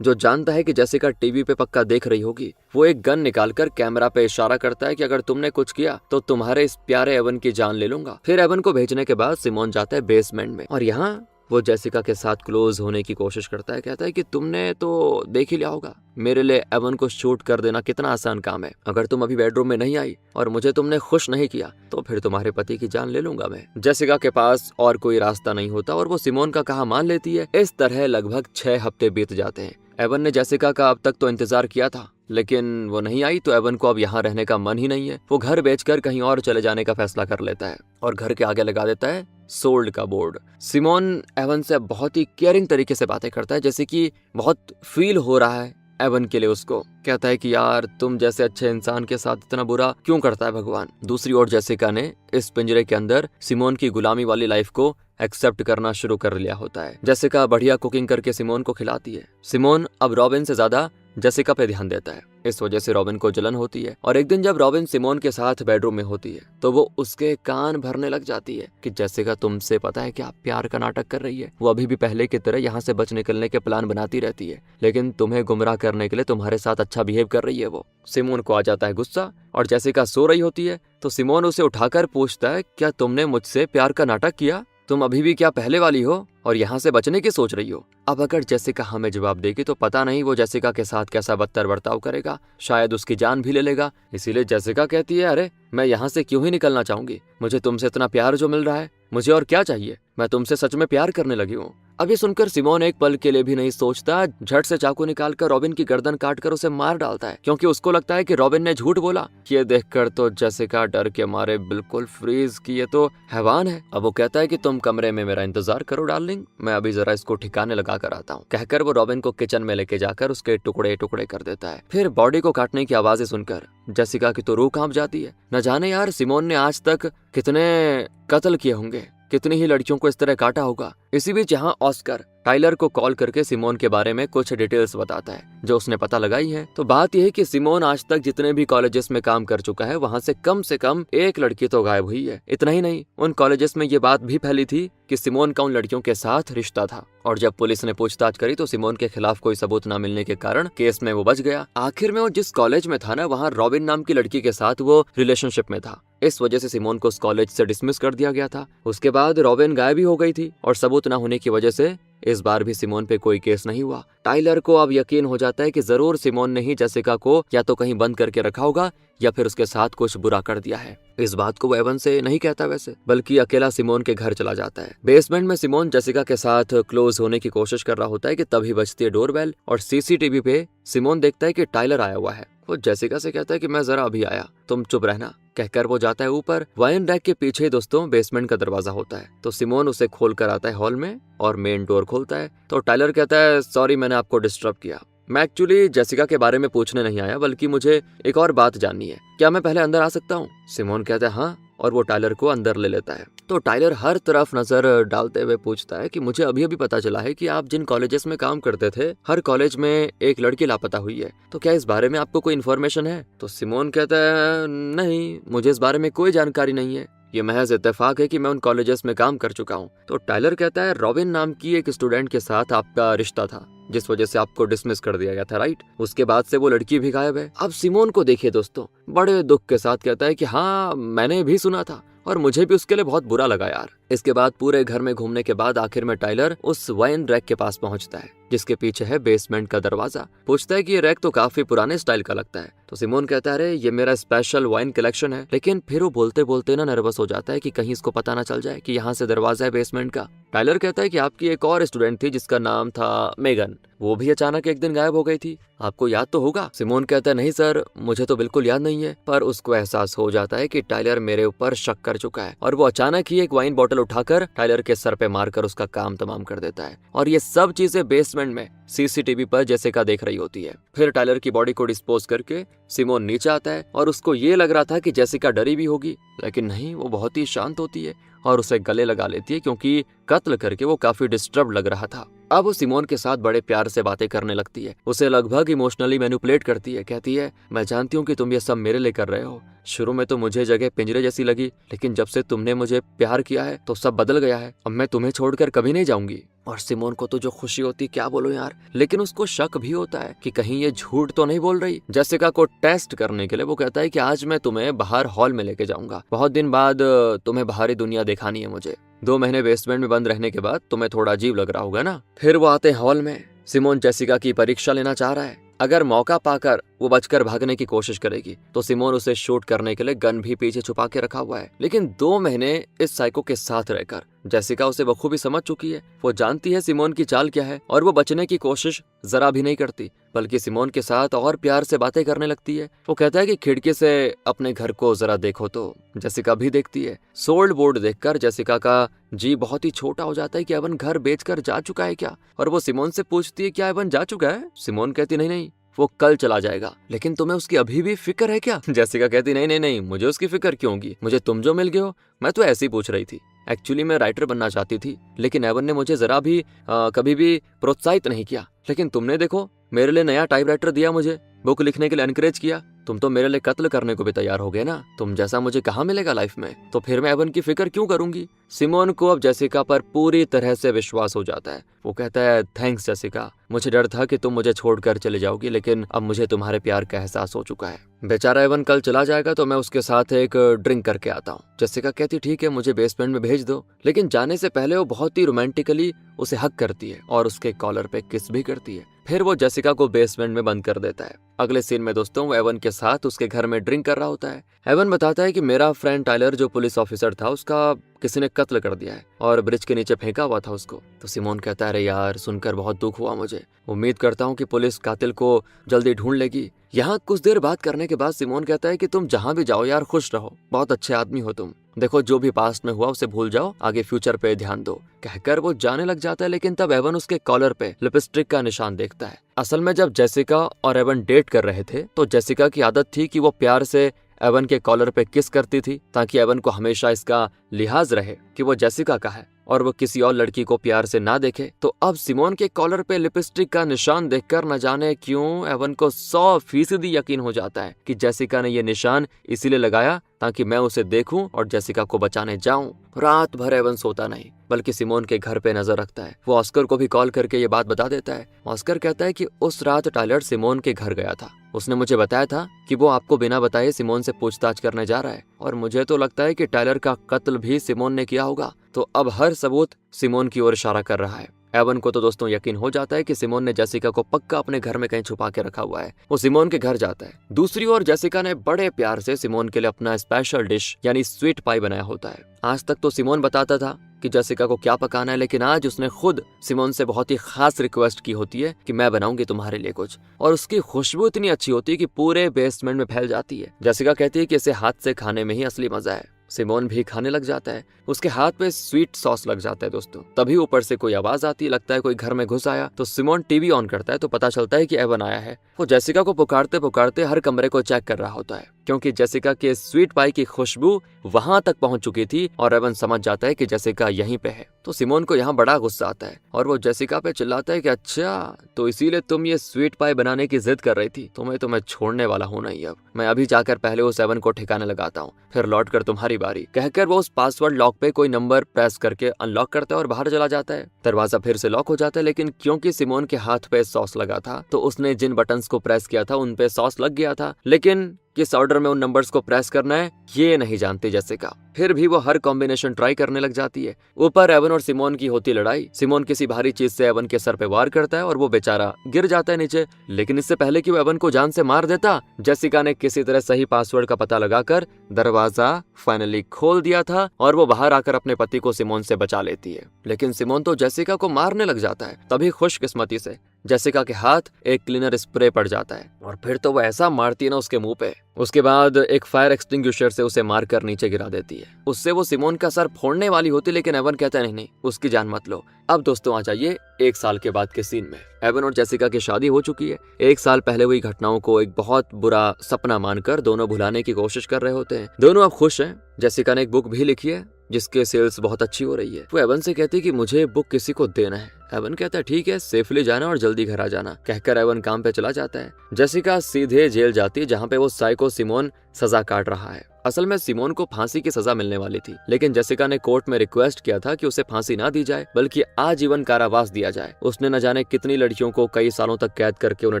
जो जानता है कि जेसिका टीवी पे पक्का देख रही होगी, वो एक गन निकालकर कैमरा पे इशारा करता है कि अगर तुमने कुछ किया तो तुम्हारे इस प्यारे एवन की जान ले लूंगा। फिर एवन को भेजने के बाद सिमोन जाता है बेसमेंट में और यहाँ वो जेसिका के साथ क्लोज होने की कोशिश करता है। कहता है कि तुमने तो देख ही लिया होगा, मेरे लिए एवन को शूट कर देना कितना आसान काम है। अगर तुम अभी बेडरूम में नहीं आई और मुझे तुमने खुश नहीं किया तो फिर तुम्हारे पति की जान ले लूंगा मैं। जेसिका के पास और कोई रास्ता नहीं होता और वो सिमोन का कहा मान लेती है। इस तरह लगभग 6 हफ्ते बीत जाते हैं। एवन ने जेसिका का अब तक तो इंतजार किया था, लेकिन वो नहीं आई तो एवन को अब यहाँ रहने का मन ही नहीं है। वो घर बेचकर कहीं और चले जाने का फैसला कर लेता है और घर के आगे लगा देता है सोल्ड का बोर्ड। सिमोन एवन से बहुत ही केयरिंग तरीके से बातें करता है, जैसे कि बहुत फील हो रहा है एवन के लिए उसको। कहता है कि यार तुम जैसे अच्छे इंसान के साथ इतना बुरा क्यों करता है भगवान। दूसरी ओर जेसिका ने इस पिंजरे के अंदर सिमोन की गुलामी वाली लाइफ को एक्सेप्ट करना शुरू कर लिया होता है। जेसिका बढ़िया कुकिंग करके सिमोन को खिलाती है। सिमोन अब रॉबिन से ज्यादा जेसिका पे ध्यान देता है। इस वजह से रॉबिन को जलन होती है और एक दिन जब रॉबिन सिमोन के साथ बेडरूम में होती है तो वो उसके कान भरने लग जाती है कि जेसिका तुमसे पता है क्या प्यार का नाटक कर रही है। वो अभी भी पहले की तरह यहाँ से बच निकलने के प्लान बनाती रहती है, लेकिन तुम्हें गुमराह करने के लिए तुम्हारे साथ अच्छा बिहेव कर रही है वो। सिमोन को आ जाता है गुस्सा और जेसिका सो रही होती है तो सिमोन उसे उठाकर पूछता है क्या तुमने मुझसे प्यार का नाटक किया? तुम अभी भी क्या पहले वाली हो और यहाँ से बचने की सोच रही हो? अब अगर जेसिका हमें जवाब देगी तो पता नहीं वो जेसिका के साथ कैसा बदतर बर्ताव करेगा, शायद उसकी जान भी ले लेगा। इसीलिए जेसिका कहती है अरे मैं यहाँ से क्यों ही निकलना चाहूंगी, मुझे तुमसे इतना प्यार जो मिल रहा है, मुझे और क्या चाहिए, मैं तुमसे सच में प्यार करने लगी हूँ। अब ये सुनकर सिमोन एक पल के लिए भी नहीं सोचता, झट से चाकू निकालकर रॉबिन की गर्दन काटकर उसे मार डालता है, क्योंकि उसको लगता है कि रॉबिन ने झूठ बोला। ये देखकर तो जेसिका डर के मारे बिल्कुल फ्रीज की ये तो हैवान है। अब वो कहता है कि तुम कमरे में मेरा इंतजार करो डार्लिंग, मैं अभी जरा इसको ठिकाने लगा कर आता हूँ। कहकर वो रॉबिन को किचन में लेके जाकर उसके टुकड़े टुकड़े कर देता है। फिर बॉडी को काटने की आवाजें सुनकर जेसिका की तो रूह कांप जाती है। न जाने यार सिमोन ने आज तक कितने कत्ल किए होंगे, कितनी ही लड़कियों को इस तरह काटा होगा। इसी बीच यहाँ ऑस्कर टाइलर को कॉल करके सिमोन के बारे में कुछ डिटेल्स बताता है जो उसने पता लगाई है। तो बात यह है कि सिमोन आज तक जितने भी कॉलेजेस में काम कर चुका है वहां से कम एक लड़की तो गायब हुई है। इतना ही नहीं, उन कॉलेजेस में ये बात भी फैली थी कि सिमोन का उन लड़कियों के साथ रिश्ता था। और जब पुलिस ने पूछताछ करी तो सिमोन के खिलाफ कोई सबूत न मिलने के कारण केस में वो बच गया। आखिर में वो जिस कॉलेज में था ना, वहाँ रॉबिन नाम की लड़की के साथ वो रिलेशनशिप में था। इस वजह से सिमोन को उस कॉलेज से डिसमिस कर दिया गया था। उसके बाद रॉबिन गायब भी हो गई थी और सबूत न होने की वजह से इस बार भी सिमोन पे कोई केस नहीं हुआ। टाइलर को अब यकीन हो जाता है कि जरूर सिमोन ने ही जेसिका को या तो कहीं बंद करके रखा होगा या फिर उसके साथ कुछ बुरा कर दिया है। इस बात को वो एवन से नहीं कहता वैसे, बल्कि अकेला सिमोन के घर चला जाता है। बेसमेंट में सिमोन जेसिका के साथ क्लोज होने की कोशिश कर रहा होता है कि तभी बजती है डोरबेल और सीसीटीवी पे सिमोन देखता है कि टाइलर आया हुआ है। वो जेसिका से कहता है कि मैं जरा अभी आया, तुम चुप रहना। कहकर वो जाता है ऊपर। वाइन रैक के पीछे दोस्तों बेसमेंट का दरवाजा होता है, तो सिमोन उसे खोल कर आता है हॉल में और मेन डोर खोलता है। तो टाइलर कहता है, सॉरी मैंने आपको डिस्टर्ब किया। मैं एक्चुअली जेसिका के बारे में पूछने नहीं आया, बल्कि मुझे एक और बात जाननी है। क्या मैं पहले अंदर आ सकता हूँ? सिमोन कहता है हाँ, और वो टाइलर को अंदर ले लेता है। तो टाइलर हर तरफ नजर डालते हुए पूछता है कि मुझे अभी अभी पता चला है कि आप जिन कॉलेजेस में काम करते थे, हर कॉलेज में एक लड़की लापता हुई है, तो क्या इस बारे में आपको कोई इन्फॉर्मेशन है? तो सिमोन कहता है नहीं, मुझे इस बारे में कोई जानकारी नहीं है, ये महज इत्तेफाक है कि मैं उन कॉलेजेस में काम कर चुका हूँ। तो टाइलर कहता है रॉबिन नाम की एक स्टूडेंट के साथ आपका रिश्ता था, जिस वजह से आपको डिसमिस कर दिया गया था, राइट? उसके बाद से वो लड़की भी गायब है। अब सिमोन को देखिए दोस्तों, बड़े दुख के साथ कहता है कि हाँ मैंने भी सुना था और मुझे भी उसके लिए बहुत बुरा लगा यार। इसके बाद पूरे घर में घूमने के बाद आखिर में टाइलर उस वाइन रैक के पास पहुंचता है जिसके पीछे है बेसमेंट का दरवाजा। पूछता है कि ये रैक तो काफी पुराने स्टाइल का लगता है। तो सिमोन कहता है अरे ये मेरा स्पेशल वाइन कलेक्शन है। लेकिन फिर वो बोलते बोलते ना नर्वस हो जाता है कि कहीं इसको पता ना चल जाए कि यहाँ से दरवाजा है बेसमेंट का। टाइलर कहता है कि आपकी एक और स्टूडेंट थी जिसका नाम था मेगन, वो भी अचानक एक दिन गायब हो गई थी, आपको याद तो होगा? सिमोन कहता है नहीं सर, मुझे तो बिल्कुल याद नहीं है। पर उसको एहसास हो जाता है कि टाइलर मेरे ऊपर शक कर चुका है और वो अचानक ही एक वाइन बोतल उठाकर टाइलर के सर पे मारकर उसका काम तमाम कर देता है। और ये सब चीजें बेसमेंट में सीसीटीवी पर जेसिका देख रही होती है। फिर टाइलर की बॉडी को डिस्पोज करके सिमोन नीचे आता है और उसको ये लग रहा था कि जेसिका डरी भी होगी, लेकिन नहीं, वो बहुत ही शांत होती है और उसे गले लगा लेती है क्योंकि कत्ल करके वो काफी डिस्टर्ब लग रहा था। अब वो सिमोन के साथ बड़े प्यार से बातें करने लगती है, उसे लगभग इमोशनली मैनिपुलेट करती है। कहती है मैं जानती हूँ कि तुम ये सब मेरे लिए कर रहे हो, शुरू में तो मुझे जगह पिंजरे जैसी लगी, लेकिन जब से तुमने मुझे प्यार किया है तो सब बदल गया है। अब मैं तुम्हें छोड़कर कभी नहीं जाऊंगी। और सिमोन को तो जो खुशी होती क्या बोलो यार, लेकिन उसको शक भी होता है कि कहीं ये झूठ तो नहीं बोल रही। जेसिका को टेस्ट करने के लिए वो कहता है कि आज मैं तुम्हें बाहर हॉल में लेके जाऊंगा, बहुत दिन बाद तुम्हें बाहरी दुनिया दिखानी है मुझे। 2 महीने बेसमेंट में बंद रहने के बाद तुम्हें थोड़ा अजीब लग रहा होगा ना। फिर वो आते हैं हॉल में। सिमोन जेसिका की परीक्षा लेना चाह रहा है, अगर मौका पाकर वो बचकर भागने की कोशिश करेगी तो सिमोन उसे शूट करने के लिए गन भी पीछे छुपा के रखा हुआ है। लेकिन 2 महीने इस साइको के साथ रहकर जेसिका उसे बखूबी समझ चुकी है। वो जानती है सिमोन की चाल क्या है और वो बचने की कोशिश जरा भी नहीं करती, बल्कि सिमोन के साथ और प्यार से बातें करने लगती है। वो कहता है कि खिड़की से अपने घर को जरा देखो, तो जेसिका भी देखती है। सोल्ड बोर्ड देखकर जेसिका का जी बहुत ही छोटा हो जाता है कि एवन घर बेचकर जा चुका है क्या? और वो सिमोन से पूछती है क्या एवन जा चुका है? सिमोन कहती नहीं, वो कल चला जाएगा। लेकिन तुम्हें उसकी अभी भी फिक्र है क्या? जेसिका कहती नहीं, मुझे उसकी फिक्र क्यों होगी, मुझे तुम जो मिल गए हो। मैं तो ऐसे ही पूछ रही थी, एक्चुअली मैं राइटर बनना चाहती थी, लेकिन एवन ने मुझे जरा भी कभी भी प्रोत्साहित नहीं किया। लेकिन तुमने देखो मेरे लिए नया टाइपराइटर दिया, मुझे बुक लिखने के लिए एनकरेज किया, तुम तो मेरे लिए कत्ल करने को भी तैयार हो गए ना। तुम जैसा मुझे कहाँ मिलेगा लाइफ में, तो फिर मैं एवन की फिक्र क्यों करूंगी? सिमोन को अब जेसिका पर पूरी तरह से विश्वास हो जाता है। वो कहता है थैंक्स जेसिका, मुझे डर था कि तुम मुझे छोड़कर चले जाओगी, लेकिन अब मुझे तुम्हारे प्यार का एहसास हो चुका है। बेचारा एवन कल चला जाएगा तो मैं उसके साथ एक ड्रिंक करके आता हूँ। जेसिका कहती ठीक है, मुझे बेसमेंट में भेज दो। लेकिन जाने से पहले वो बहुत ही रोमांटिकली उसे हक करती है और उसके कॉलर पे किस भी करती है। फिर वो जेसिका को बेसमेंट में बंद कर देता है। अगले सीन में दोस्तों वो एवन के साथ उसके घर में ड्रिंक कर रहा होता है। एवन बताता है कि मेरा फ्रेंड टाइलर जो पुलिस ऑफिसर था, उसका किसी ने कत्ल कर दिया है और ब्रिज के नीचे फेंका हुआ था उसको। तो सिमोन कहता है अरे यार, सुनकर बहुत दुख हुआ मुझे, उम्मीद करता हूँ कि पुलिस कातिल को जल्दी ढूंढ लेगी। यहाँ कुछ देर बात करने के बाद सिमोन कहता है कि तुम जहाँ भी जाओ यार खुश रहो, बहुत अच्छे आदमी हो तुम। देखो जो भी पास्ट में हुआ उसे भूल जाओ, आगे फ्यूचर पे ध्यान दो। कहकर वो जाने लग जाता है, लेकिन तब एवन उसके कॉलर पे लिपस्टिक का निशान देखता है। असल में जब जेसिका और एवन डेट कर रहे थे तो जेसिका की आदत थी कि वो प्यार से एवन के कॉलर पे किस करती थी ताकि एवन को हमेशा इसका लिहाज रहे कि वो जेसिका का है और वो किसी और लड़की को प्यार से ना देखे। तो अब सिमोन के कॉलर पे लिपस्टिक का निशान देखकर न जाने क्यों एवन को 100% यकीन हो जाता है कि जेसिका ने ये निशान इसीलिए लगाया ताकि मैं उसे देखूं और जेसिका को बचाने जाऊं। रात भर एवन सोता नहीं बल्कि सिमोन के घर पे नजर रखता है। वो ऑस्कर को भी कॉल करके ये बात बता देता है। ऑस्कर कहता है कि उस रात टायलर सिमोन के घर गया था, उसने मुझे बताया था कि वो आपको बिना बताए सिमोन से पूछताछ करने जा रहा है और मुझे तो लगता है कि टायलर का कत्ल भी सिमोन ने किया होगा। तो अब हर सबूत सिमोन की ओर इशारा कर रहा है। एवन को तो दोस्तों यकीन हो जाता है कि सिमोन ने जेसिका को पक्का अपने घर में कहीं छुपा के रखा हुआ है। वो सिमोन के घर जाता है। दूसरी ओर जेसिका ने बड़े प्यार से सिमोन के लिए अपना स्पेशल डिश यानी स्वीट पाई बनाया होता है। आज तक तो सिमोन बताता था कि जेसिका को क्या पकाना है, लेकिन आज उसने खुद सिमोन से बहुत ही खास रिक्वेस्ट की होती है कि मैं बनाऊंगी तुम्हारे लिए कुछ, और उसकी खुशबू इतनी अच्छी होती है कि पूरे बेसमेंट में फैल जाती है। जेसिका कहती है कि इसे हाथ से खाने में ही असली मजा है। सिमोन भी खाने लग जाता है। उसके हाथ पे स्वीट सॉस लग जाता है दोस्तों। तभी ऊपर से कोई आवाज आती है, लगता है कोई घर में घुस आया। तो सिमोन टीवी ऑन करता है तो पता चलता है कि एवन आया है। वो जेसिका को पुकारते पुकारते हर कमरे को चेक कर रहा होता है क्योंकि जेसिका के स्वीट पाई की खुशबू वहां तक पहुंच चुकी थी और एवन समझ जाता है कि जेसिका यहीं पे है। तो सिमोन को यहाँ बड़ा गुस्सा आता है और वो जेसिका पे चिल्लाता है कि अच्छा तो इसीलिए तुम ये स्वीट पाई बनाने की जिद कर रही थी, तो मैं छोड़ने वाला हूँ नहीं। अब मैं अभी जाकर पहले उस एवन को ठिकाने लगाता हूँ, फिर लौट कर तुम्हारी बारी। कहकर वो उस पासवर्ड लॉक पे कोई नंबर प्रेस करके अनलॉक करता है और बाहर चला जाता है। दरवाजा फिर से लॉक हो जाता है, लेकिन क्योंकि सिमोन के हाथ पे सॉस लगा था तो उसने जिन बटन्स को प्रेस किया था उन पे सॉस लग गया था, लेकिन किस ऑर्डर में उन नंबर्स को प्रेस करना है ये नहीं जानती जेसिका। फिर भी वो हर कॉम्बिनेशन ट्राई करने लग जाती है। ऊपर एवन और सिमोन की होती लड़ाई। सिमोन किसी भारी चीज से एवन के सर पे वार करता है और वो बेचारा गिर जाता है नीचे, लेकिन इससे पहले कि वो एवन को जान से मार देता, जेसिका ने किसी तरह सही पासवर्ड का पता लगाकर दरवाजा फाइनली खोल दिया था और वो बाहर आकर अपने पति को सिमोन से बचा लेती है। लेकिन सिमोन तो जेसिका को मारने लग जाता है। तभी खुशकिस्मती से जेसिका के हाथ एक क्लीनर स्प्रे पड़ जाता है और फिर तो वो ऐसा मारती है ना उसके मुंह पे। उसके बाद एक फायर एक्सटिंग्विशर से उसे मारकर नीचे गिरा देती है। उससे वो सिमोन का सर फोड़ने वाली होती, लेकिन एवन कहता है नहीं उसकी जान मत लो। अब दोस्तों आ जाइए 1 साल के बाद के सीन में। एवन और जेसिका की शादी हो चुकी है। 1 साल पहले हुई घटनाओं को एक बहुत बुरा सपना मानकर दोनों भुलाने की कोशिश कर रहे होते हैं। दोनों अब खुश हैं। जेसिका ने एक बुक भी लिखी है जिसके सेल्स बहुत अच्छी हो रही है। वो एवन से कहती है कि मुझे बुक किसी को देना है। एवन कहता है ठीक है, सेफली जाना और जल्दी घर आ जाना। कहकर एवन काम पे चला जाता है। जेसिका सीधे जेल जाती है जहाँ पे वो साइको सिमोन सजा काट रहा है। असल में सिमोन को फांसी की सजा मिलने वाली थी, लेकिन जेसिका ने कोर्ट में रिक्वेस्ट किया था कि उसे फांसी ना दी जाए बल्कि आजीवन कारावास दिया जाए। उसने न जाने कितनी लड़कियों को कई सालों तक कैद करके उन्हें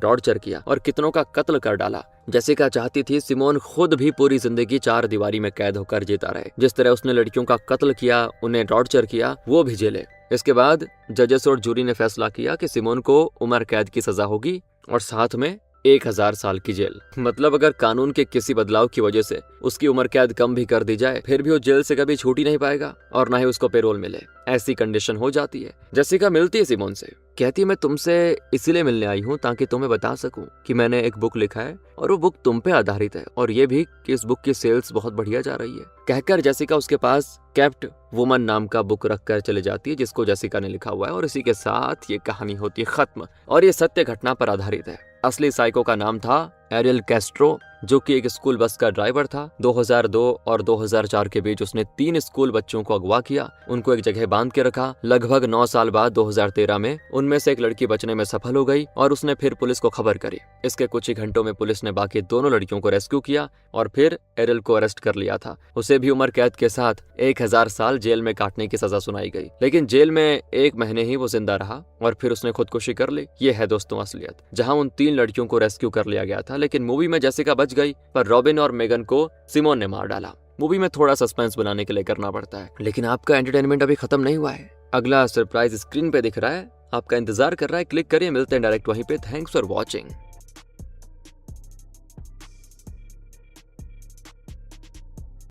टॉर्चर किया और कितनों का कत्ल कर डाला। जेसिका चाहती थी सिमोन खुद भी पूरी जिंदगी 4 दीवारी में कैद होकर जीता रहे। जिस तरह उसने लड़कियों का कत्ल किया, उन्हें टॉर्चर किया, वो भी झेले। इसके बाद जजेस और जूरी ने फैसला किया कि सिमोन को उम्र कैद की सजा होगी और साथ में 1000 साल की जेल। मतलब अगर कानून के किसी बदलाव की वजह से उसकी उम्र कैद कम भी कर दी जाए फिर भी वो जेल से कभी छूट ही नहीं पाएगा और ना ही उसको पेरोल मिले। ऐसी कंडीशन हो जाती है। जेसिका मिलती है सिमोन से, कहती है मैं तुमसे इसीलिए मिलने आई हूँ ताकि तुम्हें बता सकूं कि मैंने एक बुक लिखा है और वो बुक तुम पे आधारित है और ये भी कि इस बुक की सेल्स बहुत बढ़िया जा रही है। कहकर जेसिका उसके पास केप्ट वुमन नाम का बुक रखकर चले जाती है जिसको जेसिका ने लिखा हुआ है और इसी के साथ ये कहानी होती है खत्म। और ये सत्य घटना पर आधारित है। असली साइको का नाम था एरियल कैस्ट्रो, जो कि एक स्कूल बस का ड्राइवर था। 2002 और 2004 के बीच उसने 3 स्कूल बच्चों को अगवा किया, उनको एक जगह बांध के रखा। लगभग 9 साल बाद 2013 में उनमें से एक लड़की बचने में सफल हो गई और उसने फिर पुलिस को खबर करी। इसके कुछ ही घंटों में पुलिस ने बाकी दोनों लड़कियों को रेस्क्यू किया और फिर एरियल को अरेस्ट कर लिया था। उसे भी उम्र कैद के साथ 1000 साल जेल में काटने की सजा सुनाई गई, लेकिन जेल में 1 महीने ही वो जिंदा रहा और फिर उसने खुदकुशी कर ली। ये है दोस्तों असलियत, जहाँ उन 3 लड़कियों को रेस्क्यू कर लिया गया था। लेकिन मूवी में जेसिका बच गई पर रॉबिन और मेगन को सिमोन ने मार डाला। मूवी में थोड़ा सस्पेंस बनाने के लिए करना पड़ता है, लेकिन आपका एंटरटेनमेंट अभी खत्म नहीं हुआ है। अगला सरप्राइज स्क्रीन पे दिख रहा है, आपका इंतजार कर रहा है। क्लिक करिए, मिलते हैं डायरेक्ट वहीं पे। Thanks for watching.